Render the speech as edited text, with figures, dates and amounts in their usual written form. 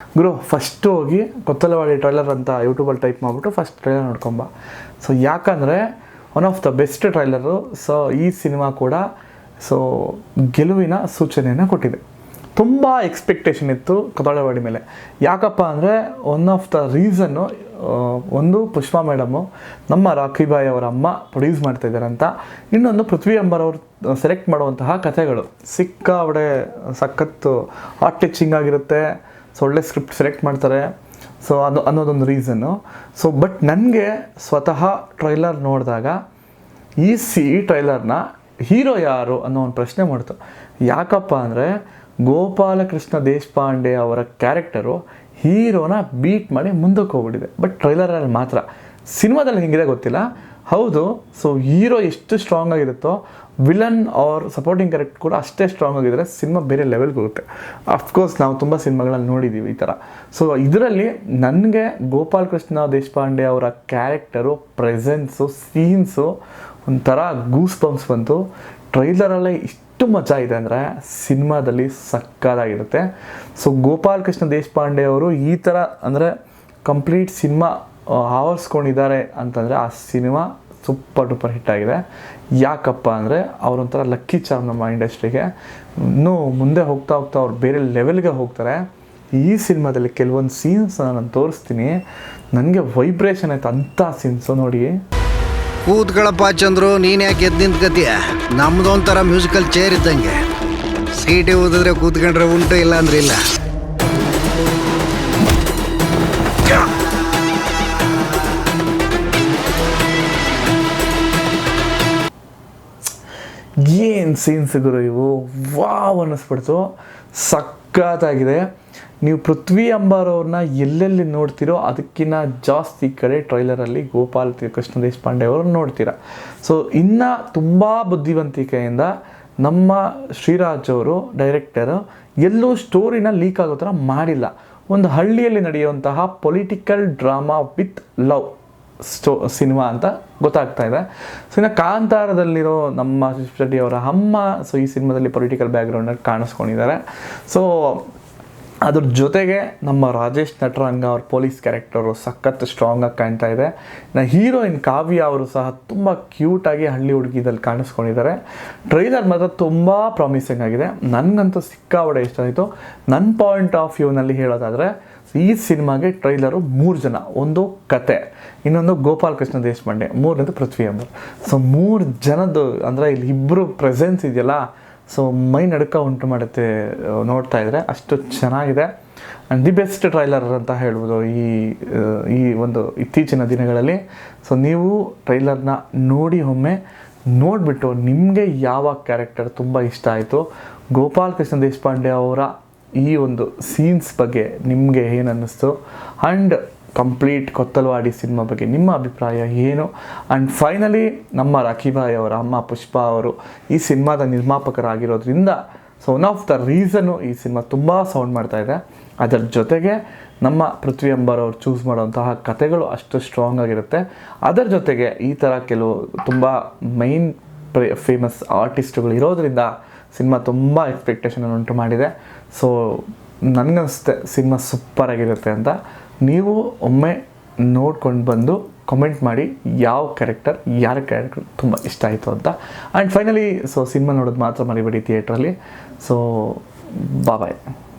ಗುರು first ಹೋಗಿ Kothalavadi trailer ಅಂತ ಯೂಟ್ಯೂಬಲ್ಲಿ ಟೈಪ್ ಮಾಡಿಬಿಟ್ಟು ಫಸ್ಟ್ ಟ್ರೈಲರ್ ನೋಡ್ಕೊಂಬ. ಸೊ ಯಾಕಂದರೆ one of the best trailer. So ಈ ಸಿನಿಮಾ ಕೂಡ ಗೆಲುವಿನ ಸೂಚನೆಯನ್ನು ಕೊಟ್ಟಿದೆ. ತುಂಬ ಎಕ್ಸ್ಪೆಕ್ಟೇಷನ್ ಇತ್ತು ಕೊತ್ತಲವಾಡಿ ಮೇಲೆ. ಯಾಕಪ್ಪ ಅಂದರೆ ಒನ್ ಆಫ್ ದ ರೀಸನ್ನು, ಒಂದು ಪುಷ್ಪಾ ಮೇಡಮು ನಮ್ಮ ರಾಖಿ ಬಾಯ್ ಅವರ ಅಮ್ಮ ಪ್ರೊಡ್ಯೂಸ್ ಮಾಡ್ತಾಯಿದ್ದಾರೆ ಅಂತ, ಇನ್ನೊಂದು ಪೃಥ್ವಿ ಅಂಬರ್ ಅವರು ಸೆಲೆಕ್ಟ್ ಮಾಡುವಂತಹ ಕಥೆಗಳು ಸಿಕ್ಕಾಬಡೆ ಸಖತ್ತು ಹಾರ್ಟ್ ಟಚಿಂಗ್ ಆಗಿರುತ್ತೆ. ಸೊ ಒಳ್ಳೆ ಸ್ಕ್ರಿಪ್ಟ್ ಸೆಲೆಕ್ಟ್ ಮಾಡ್ತಾರೆ. ಸೊ ಅದು ಅನ್ನೋದೊಂದು ರೀಸನ್ನು. ಸೊ ಬಟ್ ನನಗೆ ಸ್ವತಃ ಟ್ರೈಲರ್ ನೋಡಿದಾಗ ಈ ಟ್ರೈಲರ್ನ ಹೀರೋ ಯಾರು ಅನ್ನೋ ಒಂದು ಪ್ರಶ್ನೆ ಮಾಡ್ತು. ಯಾಕಪ್ಪ ಅಂದರೆ ಗೋಪಾಲಕೃಷ್ಣ ದೇಶಪಾಂಡೆ ಅವರ ಕ್ಯಾರೆಕ್ಟರು ಹೀರೋನ ಬೀಟ್ ಮಾಡಿ ಮುಂದಕ್ಕೆ ಹೋಗ್ಬಿಟ್ಟಿದೆ. ಬಟ್ ಟ್ರೈಲರಲ್ಲಿ ಮಾತ್ರ, ಸಿನಿಮಾದಲ್ಲಿ ಹಿಂಗಿದೆ ಗೊತ್ತಿಲ್ಲ. ಹೌದು, ಸೊ ಹೀರೋ ಎಷ್ಟು ಸ್ಟ್ರಾಂಗ್ ಆಗಿರುತ್ತೋ ವಿಲನ್ ಅವ್ರ ಸಪೋರ್ಟಿಂಗ್ ಕ್ಯಾರೆಕ್ಟರ್ ಕೂಡ ಅಷ್ಟೇ ಸ್ಟ್ರಾಂಗ್ ಆಗಿದ್ದರೆ ಸಿನಿಮಾ ಬೇರೆ ಲೆವೆಲ್ಗೆ ಹೋಗುತ್ತೆ. ಅಫ್ಕೋರ್ಸ್ ನಾವು ತುಂಬ ಸಿನಿಮಾಗಳಲ್ಲಿ ನೋಡಿದ್ದೀವಿ ಈ ಥರ. ಸೊ ಇದರಲ್ಲಿ ನನಗೆ ಗೋಪಾಲಕೃಷ್ಣ ದೇಶಪಾಂಡೆ ಅವರ ಕ್ಯಾರೆಕ್ಟರು, ಪ್ರೆಸೆನ್ಸು, ಸೀನ್ಸು ಒಂಥರ ಗೂಸ್ ಬಂಪ್ಸ್ ಬಂತು. ಟ್ರೈಲರಲ್ಲೇ ಇಷ್ಟು ಮಜಾ ಇದೆ ಅಂದರೆ ಸಿನಿಮಾದಲ್ಲಿ ಸಕ್ಕತ್ತಾಗಿರುತ್ತೆ. ಸೊ ಗೋಪಾಲಕೃಷ್ಣ ದೇಶಪಾಂಡೆ ಅವರು ಈ ಥರ ಅಂದರೆ ಕಂಪ್ಲೀಟ್ ಸಿನಿಮಾ ಆವರಿಸ್ಕೊಂಡಿದ್ದಾರೆ ಅಂತಂದರೆ ಆ ಸಿನಿಮಾ ಸೂಪರ್ ಡೂಪರ್ ಹಿಟ್ ಆಗಿದೆ. ಯಾಕಪ್ಪ ಅಂದರೆ ಅವರೊಂಥರ ಲಕ್ಕಿ ಚಾರ್ಮ್ ನಮ್ಮ ಇಂಡಸ್ಟ್ರಿಗೆ. ಇನ್ನೂ ಮುಂದೆ ಹೋಗ್ತಾ ಹೋಗ್ತಾ ಅವ್ರು ಬೇರೆ ಲೆವೆಲ್ಗೆ ಹೋಗ್ತಾರೆ. ಈ ಸಿನಿಮಾದಲ್ಲಿ ಕೆಲವೊಂದು ಸೀನ್ಸ್ನ ನಾನು ತೋರಿಸ್ತೀನಿ, ನನಗೆ ವೈಬ್ರೇಷನ್ ಆಯ್ತು ಅಂಥ ಸೀನ್ಸು ನೋಡಿ. ಕೂತ್ಗಳಪ್ಪ ಚಂದ್ರು, ನೀನು ಯಾಕೆ ಎದ್ದು ನಿಂತ್ಕತೀಯ? ನಮ್ದೊಂಥರ ಮ್ಯೂಸಿಕಲ್ ಚೇರ್ ಇದ್ದಂಗೆ, ಸೀಟಿ ಓದಿದ್ರೆ ಕೂತ್ಕೊಂಡ್ರೆ ಉಂಟು, ಇಲ್ಲ ಅಂದ್ರೆ ಇಲ್ಲ. ಏನು ಸೀನ್ಸ್ ಗುರು ಇವು, ವಾವ್ ಅನ್ನಿಸ್ಬಿಡ್ತು. ಸಖತ್ತಾಗಿದೆ. ನೀವು ಪೃಥ್ವಿ ಅಂಬರ್ ಅವ್ರನ್ನ ಎಲ್ಲೆಲ್ಲಿ ನೋಡ್ತೀರೋ ಅದಕ್ಕಿಂತ ಜಾಸ್ತಿ ಕಡೆ ಟ್ರೈಲರಲ್ಲಿ ಗೋಪಾಲಕೃಷ್ಣ ದೇಶಪಾಂಡೆ ಅವ್ರನ್ನ ನೋಡ್ತೀರ. ಸೊ ಇನ್ನು ತುಂಬ ಬುದ್ಧಿವಂತಿಕೆಯಿಂದ ನಮ್ಮ ಶ್ರೀರಾಜ್ ಅವರು ಡೈರೆಕ್ಟರು ಎಲ್ಲೂ ಸ್ಟೋರಿನ ಲೀಕ್ ಆಗೋ ಥರ ಮಾಡಿಲ್ಲ. ಒಂದು ಹಳ್ಳಿಯಲ್ಲಿ ನಡೆಯುವಂತಹ political drama with love cinema ಅಂತ ಗೊತ್ತಾಗ್ತಾ ಇದೆ. ಸೊ ಇನ್ನು ಕಾಂತಾರದಲ್ಲಿರೋ ನಮ್ಮ ಶೆಟ್ಟಿ ಅವರ ಅಮ್ಮ ಸೊ ಈ ಸಿನಿಮಾದಲ್ಲಿ ಪೊಲಿಟಿಕಲ್ ಬ್ಯಾಕ್ಗ್ರೌಂಡಲ್ಲಿ ಕಾಣಿಸ್ಕೊಂಡಿದ್ದಾರೆ. ಸೊ ಅದ್ರ ಜೊತೆಗೆ ನಮ್ಮ ರಾಜೇಶ್ ನಟರಂಗ ಅವ್ರ ಪೊಲೀಸ್ ಕ್ಯಾರೆಕ್ಟರು ಸಖತ್ ಸ್ಟ್ರಾಂಗಾಗಿ ಕಾಣ್ತಾ ಇದೆ. ಇನ್ನು ಹೀರೋಯಿನ್ ಕಾವ್ಯ ಅವರು ಸಹ ತುಂಬ ಕ್ಯೂಟಾಗಿ ಹಳ್ಳಿ ಹುಡುಗಿದಲ್ಲಿ ಕಾಣಿಸ್ಕೊಂಡಿದ್ದಾರೆ. ಟ್ರೈಲರ್ ಮಾತ್ರ ತುಂಬ ಪ್ರಾಮಿಸಿಂಗ್ ಆಗಿದೆ. ನನಗಂತೂ ಸಿಕ್ಕಾಬಡೆ ಇಷ್ಟ ಆಯಿತು. ನನ್ನ ಪಾಯಿಂಟ್ ಆಫ್ ವ್ಯೂನಲ್ಲಿ ಹೇಳೋದಾದರೆ ಈ ಸಿನಿಮಾಗೆ ಟ್ರೈಲರು 3 ಜನ, ಒಂದು ಕತೆ, ಇನ್ನೊಂದು ಗೋಪಾಲಕೃಷ್ಣ ದೇಶಪಾಂಡೆ, ಮೂರನೇದು ಪೃಥ್ವಿ ಅಂಬರ್. ಸೊ 3 ಜನದ್ದು ಅಂದರೆ ಇಲ್ಲಿ ಇಬ್ಬರು ಪ್ರೆಸೆನ್ಸ್ ಇದೆಯಲ್ಲ, ಸೊ ಮೈ ನಡುಕ ಉಂಟು ಮಾಡುತ್ತೆ ನೋಡ್ತಾ ಇದ್ದರೆ. ಅಷ್ಟು ಚೆನ್ನಾಗಿದೆ. ಆ್ಯಂಡ್ ದಿ ಬೆಸ್ಟ್ ಟ್ರೈಲರ್ ಅಂತ ಹೇಳ್ಬೋದು ಈ ಒಂದು ಇತ್ತೀಚಿನ ದಿನಗಳಲ್ಲಿ. ಸೊ ನೀವು ಟ್ರೈಲರ್ನ ನೋಡಿ ಒಮ್ಮೆ ನೋಡಿಬಿಟ್ಟು ನಿಮಗೆ ಯಾವ ಕ್ಯಾರೆಕ್ಟರ್ ತುಂಬ ಇಷ್ಟ ಆಯಿತು, ಗೋಪಾಲಕೃಷ್ಣ ದೇಶಪಾಂಡೆ ಅವರ ಈ ಒಂದು ಸೀನ್ಸ್ ಬಗ್ಗೆ ನಿಮಗೆ ಏನು ಅನ್ನಿಸ್ತು, ಆ್ಯಂಡ್ ಕಂಪ್ಲೀಟ್ ಕೊತ್ತಲವಾಡಿ ಸಿನಿಮಾ ಬಗ್ಗೆ ನಿಮ್ಮ ಅಭಿಪ್ರಾಯ ಏನು. ಆ್ಯಂಡ್ ಫೈನಲಿ ನಮ್ಮ ರಾಖಿ ಬಾಯ್ ಅವರ ಅಮ್ಮ ಪುಷ್ಪಾ ಅವರು ಈ ಸಿನಿಮಾದ ನಿರ್ಮಾಪಕರಾಗಿರೋದ್ರಿಂದ so one of the reason ಈ ಸಿನಿಮಾ ತುಂಬ ಸೌಂಡ್ ಮಾಡ್ತಾ ಇದೆ. ಅದರ ಜೊತೆಗೆ ನಮ್ಮ ಪೃಥ್ವಿ ಅಂಬರ್ ಅವರು ಚೂಸ್ ಮಾಡುವಂತಹ ಕಥೆಗಳು ಅಷ್ಟು ಸ್ಟ್ರಾಂಗ್ ಆಗಿರುತ್ತೆ. ಅದರ ಜೊತೆಗೆ ಈ ಥರ ಕೆಲವು ತುಂಬ ಮೈನ್ ಫೇಮಸ್ ಆರ್ಟಿಸ್ಟ್ಗಳು ಇರೋದರಿಂದ ಸಿನಿಮಾ ತುಂಬ ಎಕ್ಸ್ಪೆಕ್ಟೇಷನನ್ನು ಉಂಟು ಮಾಡಿದೆ. ಸೊ ನನಗನ್ನಿಸುತ್ತೆ ಸಿನಿಮಾ ಸೂಪರಾಗಿರುತ್ತೆ ಅಂತ. ನೀವು ಒಮ್ಮೆ ನೋಡ್ಕೊಂಡು ಬಂದು ಕಮೆಂಟ್ ಮಾಡಿ ಯಾರ ಕ್ಯಾರೆಕ್ಟರ್ ತುಂಬ ಇಷ್ಟ ಆಯಿತು ಅಂತ. ಆ್ಯಂಡ್ ಫೈನಲಿ ಸೊ ಸಿನಿಮಾ ನೋಡೋದು ಮಾತ್ರ ಮರಿಬೇಡಿ ಥಿಯೇಟ್ರಲ್ಲಿ. ಸೊ ಬಾಯ್.